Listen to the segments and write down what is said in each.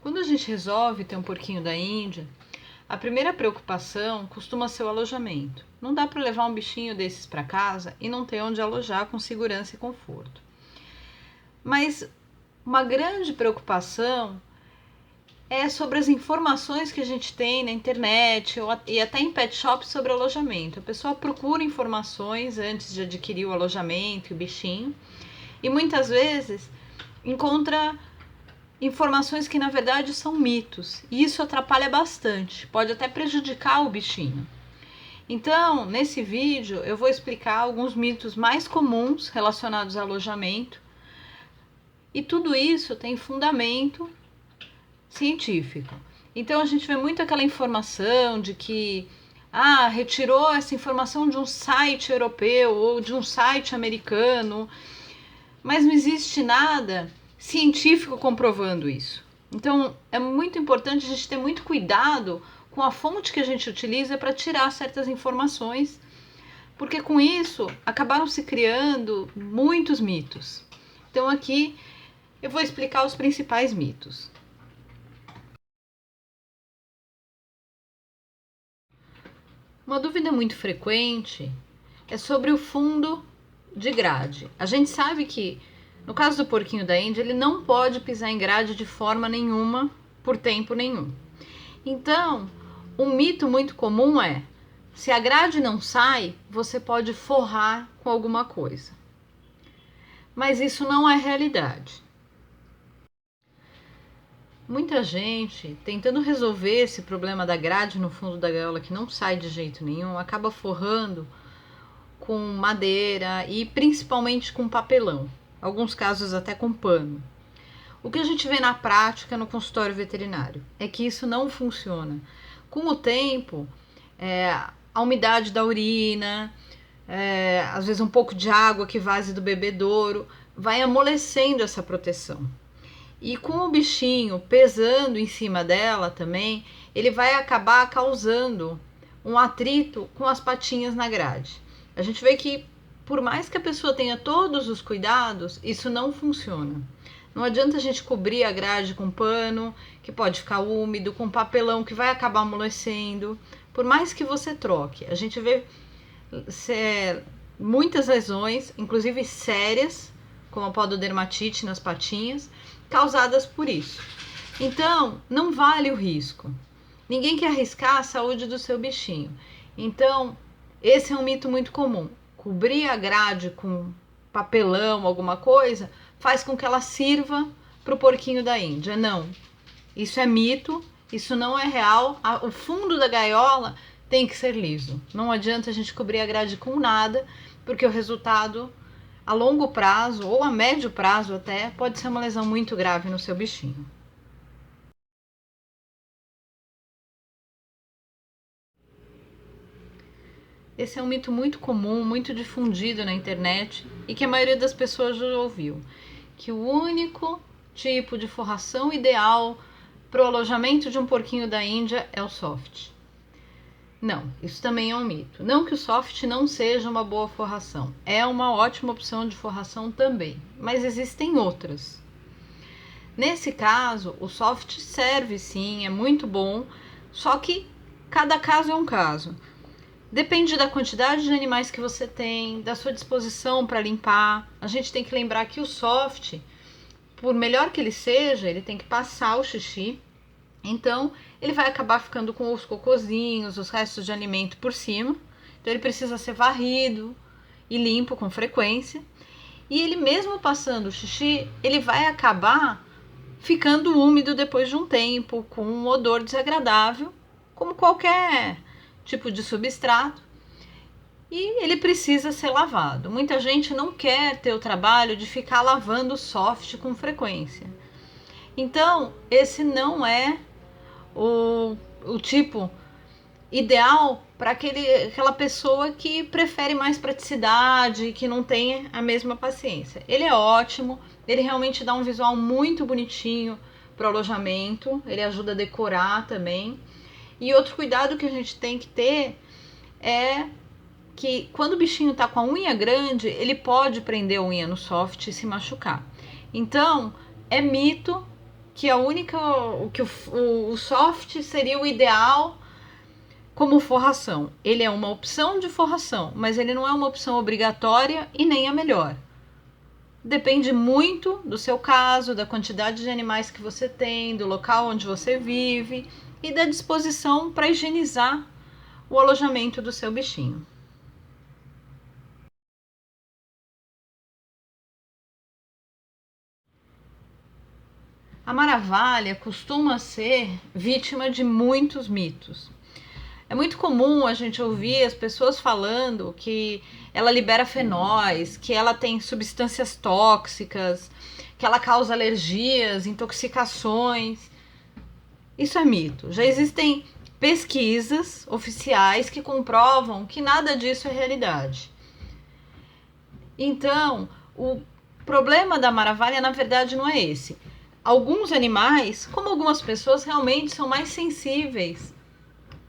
Quando a gente resolve ter um porquinho da Índia, a primeira preocupação costuma ser o alojamento. Não dá para levar um bichinho desses para casa e não ter onde alojar com segurança e conforto. Mas uma grande preocupação é sobre as informações que a gente tem na internet e até em pet shops sobre alojamento. A pessoa procura informações antes de adquirir o alojamento e o bichinho e muitas vezes encontra informações que na verdade são mitos, e isso atrapalha bastante, pode até prejudicar o bichinho. Então, nesse vídeo eu vou explicar alguns mitos mais comuns relacionados ao alojamento, e tudo isso tem fundamento científico. Então a gente vê muito aquela informação de que retirou essa informação de um site europeu ou de um site americano, mas não existe nada científico comprovando isso. Então é muito importante a gente ter muito cuidado com a fonte que a gente utiliza para tirar certas informações, porque com isso acabaram se criando muitos mitos. Então aqui eu vou explicar os principais mitos. Uma dúvida muito frequente é sobre o fundo de grade. A gente sabe que no caso do porquinho da Índia, ele não pode pisar em grade de forma nenhuma, por tempo nenhum. Então, um mito muito comum é: se a grade não sai, você pode forrar com alguma coisa. Mas isso não é realidade. Muita gente, tentando resolver esse problema da grade no fundo da gaiola que não sai de jeito nenhum, acaba forrando com madeira e principalmente com papelão. Alguns casos até com pano. O que a gente vê na prática no consultório veterinário é que isso não funciona. Com o tempo, a umidade da urina, às vezes um pouco de água que vaze do bebedouro, vai amolecendo essa proteção. E com o bichinho pesando em cima dela também, ele vai acabar causando um atrito com as patinhas na grade. A gente vê que, por mais que a pessoa tenha todos os cuidados, isso não funciona. Não adianta a gente cobrir a grade com pano, que pode ficar úmido, com papelão que vai acabar amolecendo. Por mais que você troque, a gente vê muitas lesões, inclusive sérias, como a pododermatite nas patinhas, causadas por isso. Então, não vale o risco. Ninguém quer arriscar a saúde do seu bichinho. Então, esse é um mito muito comum. Cobrir a grade com papelão, alguma coisa, faz com que ela sirva para o porquinho da Índia. Não, isso é mito, isso não é real. O fundo da gaiola tem que ser liso. Não adianta a gente cobrir a grade com nada, porque o resultado a longo prazo ou a médio prazo até pode ser uma lesão muito grave no seu bichinho. Esse é um mito muito comum, muito difundido na internet e que a maioria das pessoas já ouviu, que o único tipo de forração ideal para o alojamento de um porquinho da Índia é o soft. Não, isso também é um mito. Não que o soft não seja uma boa forração, é uma ótima opção de forração também, mas existem outras. Nesse caso, o soft serve sim, é muito bom, só que cada caso é um caso. Depende da quantidade de animais que você tem, da sua disposição para limpar. A gente tem que lembrar que o soft, por melhor que ele seja, ele tem que passar o xixi. Então, ele vai acabar ficando com os cocôzinhos, os restos de alimento por cima. Então, ele precisa ser varrido e limpo com frequência. E ele mesmo passando o xixi, ele vai acabar ficando úmido depois de um tempo, com um odor desagradável, como qualquer tipo de substrato, e ele precisa ser lavado. Muita gente não quer ter o trabalho de ficar lavando o soft com frequência. Então, esse não é o tipo ideal para aquela pessoa que prefere mais praticidade, que não tem a mesma paciência. Ele é ótimo, ele realmente dá um visual muito bonitinho para o alojamento, ele ajuda a decorar também. E outro cuidado que a gente tem que ter é que quando o bichinho tá com a unha grande, ele pode prender a unha no soft e se machucar. Então, é mito que o soft seria o ideal como forração. Ele é uma opção de forração, mas ele não é uma opção obrigatória e nem a melhor. Depende muito do seu caso, da quantidade de animais que você tem, do local onde você vive e da disposição para higienizar o alojamento do seu bichinho. A Maravalha costuma ser vítima de muitos mitos. É muito comum a gente ouvir as pessoas falando que ela libera fenóis, que ela tem substâncias tóxicas, que ela causa alergias, intoxicações. Isso é mito. Já existem pesquisas oficiais que comprovam que nada disso é realidade. Então, o problema da Maravalha, na verdade, não é esse. Alguns animais, como algumas pessoas, realmente são mais sensíveis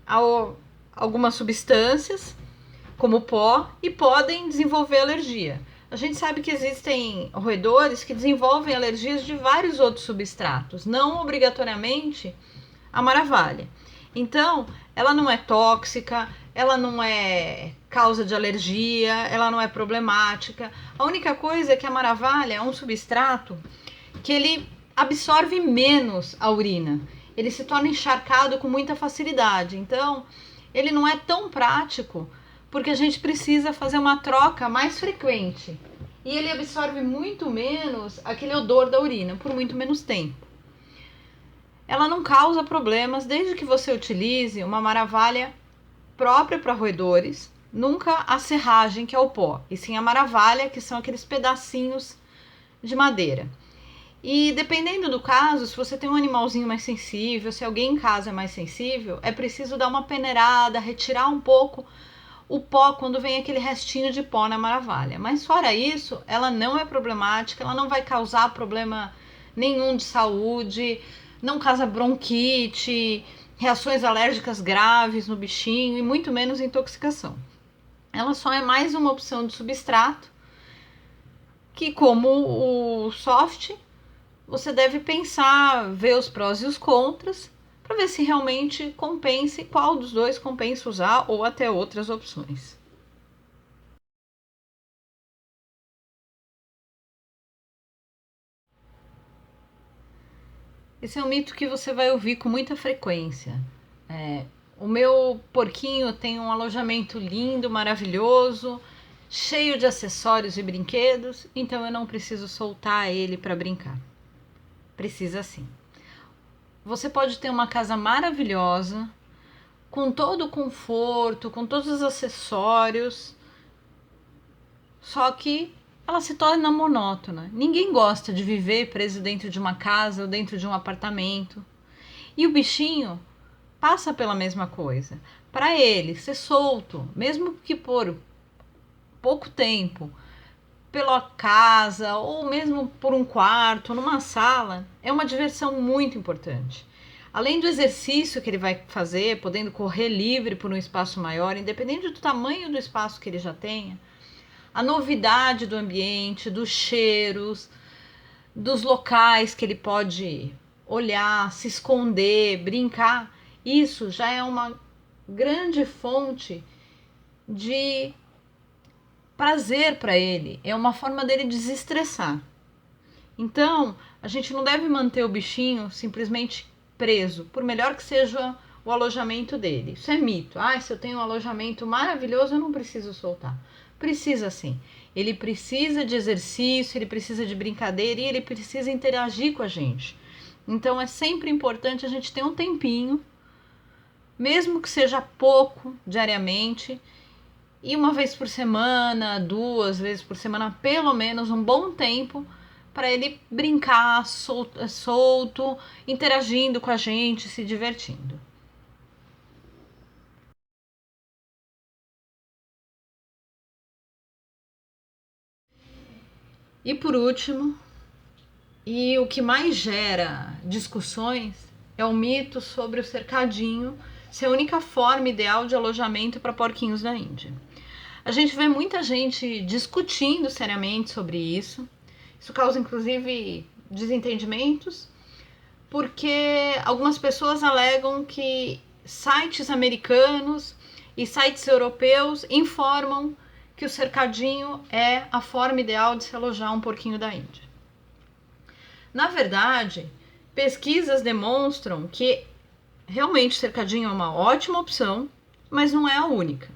a algumas substâncias, como pó, e podem desenvolver alergia. A gente sabe que existem roedores que desenvolvem alergias de vários outros substratos, não obrigatoriamente a Maravalha. Então, ela não é tóxica, ela não é causa de alergia, ela não é problemática. A única coisa é que a Maravalha é um substrato que ele absorve menos a urina. Ele se torna encharcado com muita facilidade. Então, ele não é tão prático porque a gente precisa fazer uma troca mais frequente. E ele absorve muito menos aquele odor da urina por muito menos tempo. Ela não causa problemas desde que você utilize uma Maravalha própria para roedores, nunca a serragem, que é o pó, e sim a Maravalha, que são aqueles pedacinhos de madeira. E dependendo do caso, se você tem um animalzinho mais sensível, se alguém em casa é mais sensível, é preciso dar uma peneirada, retirar um pouco o pó quando vem aquele restinho de pó na Maravalha. Mas fora isso, ela não é problemática, ela não vai causar problema nenhum de saúde, não causa bronquite, reações alérgicas graves no bichinho e muito menos intoxicação. Ela só é mais uma opção de substrato que, como o soft, você deve pensar, ver os prós e os contras, para ver se realmente compensa e qual dos dois compensa usar ou até outras opções. Esse é um mito que você vai ouvir com muita frequência. O meu porquinho tem um alojamento lindo, maravilhoso, cheio de acessórios e brinquedos, então eu não preciso soltar ele para brincar. Precisa sim. Você pode ter uma casa maravilhosa, com todo o conforto, com todos os acessórios, só que ela se torna monótona. Ninguém gosta de viver preso dentro de uma casa ou dentro de um apartamento. E o bichinho passa pela mesma coisa. Para ele ser solto, mesmo que por pouco tempo, pela casa ou mesmo por um quarto, numa sala, é uma diversão muito importante. Além do exercício que ele vai fazer, podendo correr livre por um espaço maior, independente do tamanho do espaço que ele já tenha, a novidade do ambiente, dos cheiros, dos locais que ele pode olhar, se esconder, brincar, isso já é uma grande fonte de prazer para ele, é uma forma dele desestressar. Então, a gente não deve manter o bichinho simplesmente preso, por melhor que seja o alojamento dele. Isso é mito. Se eu tenho um alojamento maravilhoso, eu não preciso soltar. Precisa sim. Ele precisa de exercício, ele precisa de brincadeira e ele precisa interagir com a gente. Então, é sempre importante a gente ter um tempinho, mesmo que seja pouco diariamente, e uma vez por semana, 2 vezes por semana, pelo menos um bom tempo, para ele brincar solto, interagindo com a gente, se divertindo. E por último, e o que mais gera discussões, é o mito sobre o cercadinho ser a única forma ideal de alojamento para porquinhos da Índia. A gente vê muita gente discutindo seriamente sobre isso. Isso causa, inclusive, desentendimentos. porque algumas pessoas alegam que sites americanos e sites europeus informam que o cercadinho é a forma ideal de se alojar um porquinho da Índia. Na verdade, pesquisas demonstram que realmente o cercadinho é uma ótima opção, mas não é a única.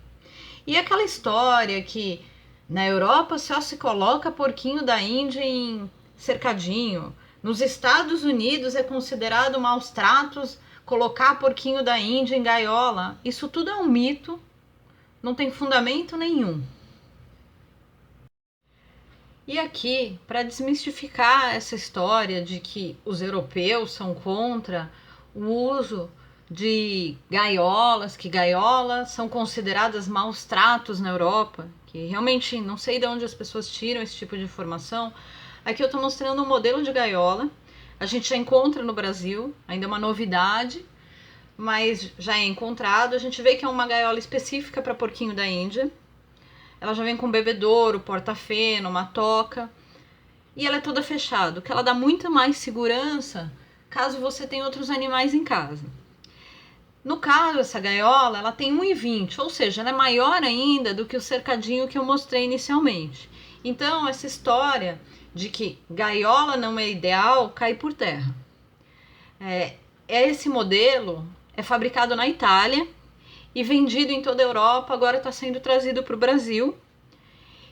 E aquela história que na Europa só se coloca porquinho da Índia em cercadinho, nos Estados Unidos é considerado maus tratos colocar porquinho da Índia em gaiola, isso tudo é um mito, não tem fundamento nenhum. E aqui, para desmistificar essa história de que os europeus são contra o uso de gaiolas, que gaiolas são consideradas maus tratos na Europa, que realmente não sei de onde as pessoas tiram esse tipo de informação. Aqui eu estou mostrando um modelo de gaiola, a gente já encontra no Brasil, ainda é uma novidade, mas já é encontrado. A gente vê que é uma gaiola específica para porquinho da Índia. Ela já vem com bebedouro, porta-feno, uma toca. E ela é toda fechada, o que ela dá muito mais segurança caso você tenha outros animais em casa. No caso, essa gaiola, ela tem 1,20, ou seja, ela é maior ainda do que o cercadinho que eu mostrei inicialmente. Então, essa história de que gaiola não é ideal cai por terra. Esse modelo é fabricado na Itália e vendido em toda a Europa, agora está sendo trazido para o Brasil.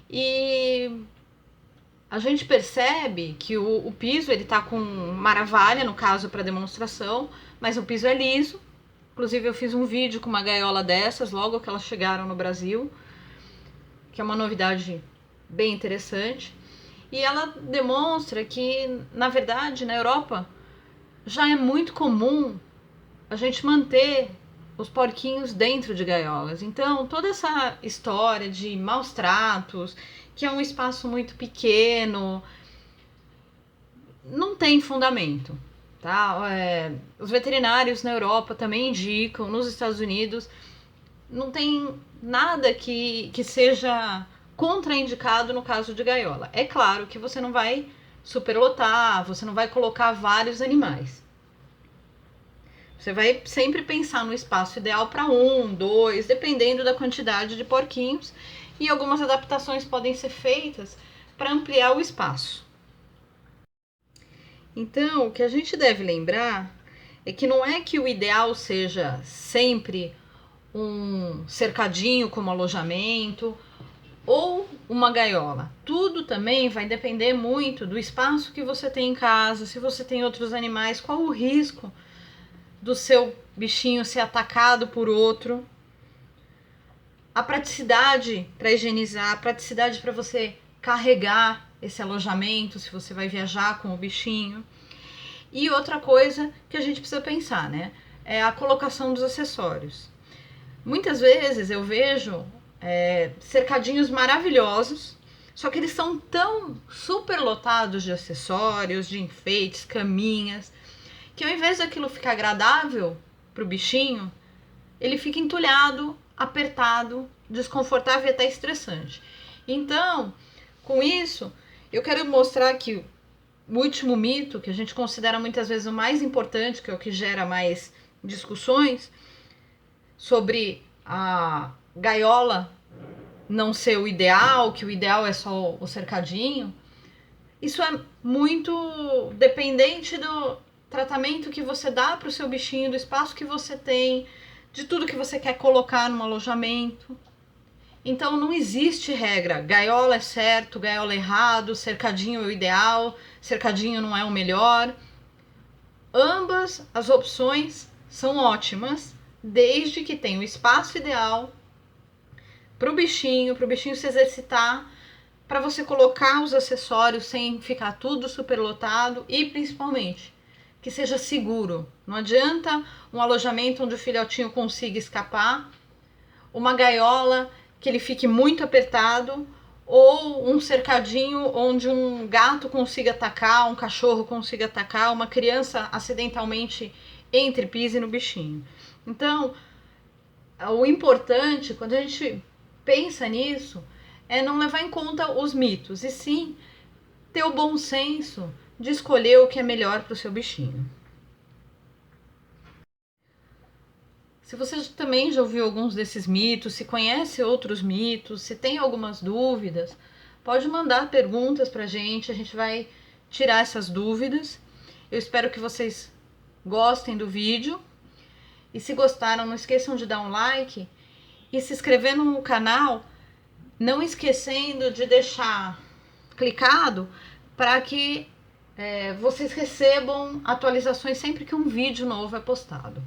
E a gente percebe que o piso ele está com maravalha, no caso, para demonstração, mas o piso é liso. Inclusive eu fiz um vídeo com uma gaiola dessas logo que elas chegaram no Brasil, que é uma novidade bem interessante. E ela demonstra que, na verdade, na Europa já é muito comum a gente manter os porquinhos dentro de gaiolas. Então, toda essa história de maus tratos, que é um espaço muito pequeno, não tem fundamento, tá? Os veterinários na Europa também indicam, nos Estados Unidos, não tem nada que seja contraindicado no caso de gaiola. É claro que você não vai superlotar, você não vai colocar vários animais. Você vai sempre pensar no espaço ideal para 1, 2, dependendo da quantidade de porquinhos, e algumas adaptações podem ser feitas para ampliar o espaço. Então, o que a gente deve lembrar é que não é que o ideal seja sempre um cercadinho como alojamento ou uma gaiola. Tudo também vai depender muito do espaço que você tem em casa, se você tem outros animais, qual o risco do seu bichinho ser atacado por outro. A praticidade para higienizar, a praticidade para você carregar esse alojamento, se você vai viajar com o bichinho. E outra coisa que a gente precisa pensar, né? É a colocação dos acessórios. Muitas vezes eu vejo cercadinhos maravilhosos, só que eles são tão super lotados de acessórios, de enfeites, caminhas, que ao invés daquilo ficar agradável para o bichinho, ele fica entulhado, apertado, desconfortável e até estressante. Então, com isso, eu quero mostrar aqui o último mito, que a gente considera muitas vezes o mais importante, que é o que gera mais discussões, sobre a gaiola não ser o ideal, que o ideal é só o cercadinho. Isso é muito dependente do tratamento que você dá para o seu bichinho, do espaço que você tem, de tudo que você quer colocar no alojamento. Então não existe regra, gaiola é certo, gaiola é errado, cercadinho é o ideal, cercadinho não é o melhor. Ambas as opções são ótimas, desde que tenha o espaço ideal para o bichinho se exercitar, para você colocar os acessórios sem ficar tudo superlotado e principalmente que seja seguro. Não adianta um alojamento onde o filhotinho consiga escapar, uma gaiola que ele fique muito apertado, ou um cercadinho onde um gato consiga atacar, um cachorro consiga atacar, uma criança acidentalmente entre, pise no bichinho. Então, o importante, quando a gente pensa nisso, é não levar em conta os mitos, e sim ter o bom senso de escolher o que é melhor para o seu bichinho. Se você também já ouviu alguns desses mitos, se conhece outros mitos, se tem algumas dúvidas, pode mandar perguntas pra gente, a gente vai tirar essas dúvidas. Eu espero que vocês gostem do vídeo. E se gostaram, não esqueçam de dar um like e se inscrever no canal, não esquecendo de deixar clicado para que vocês recebam atualizações sempre que um vídeo novo é postado.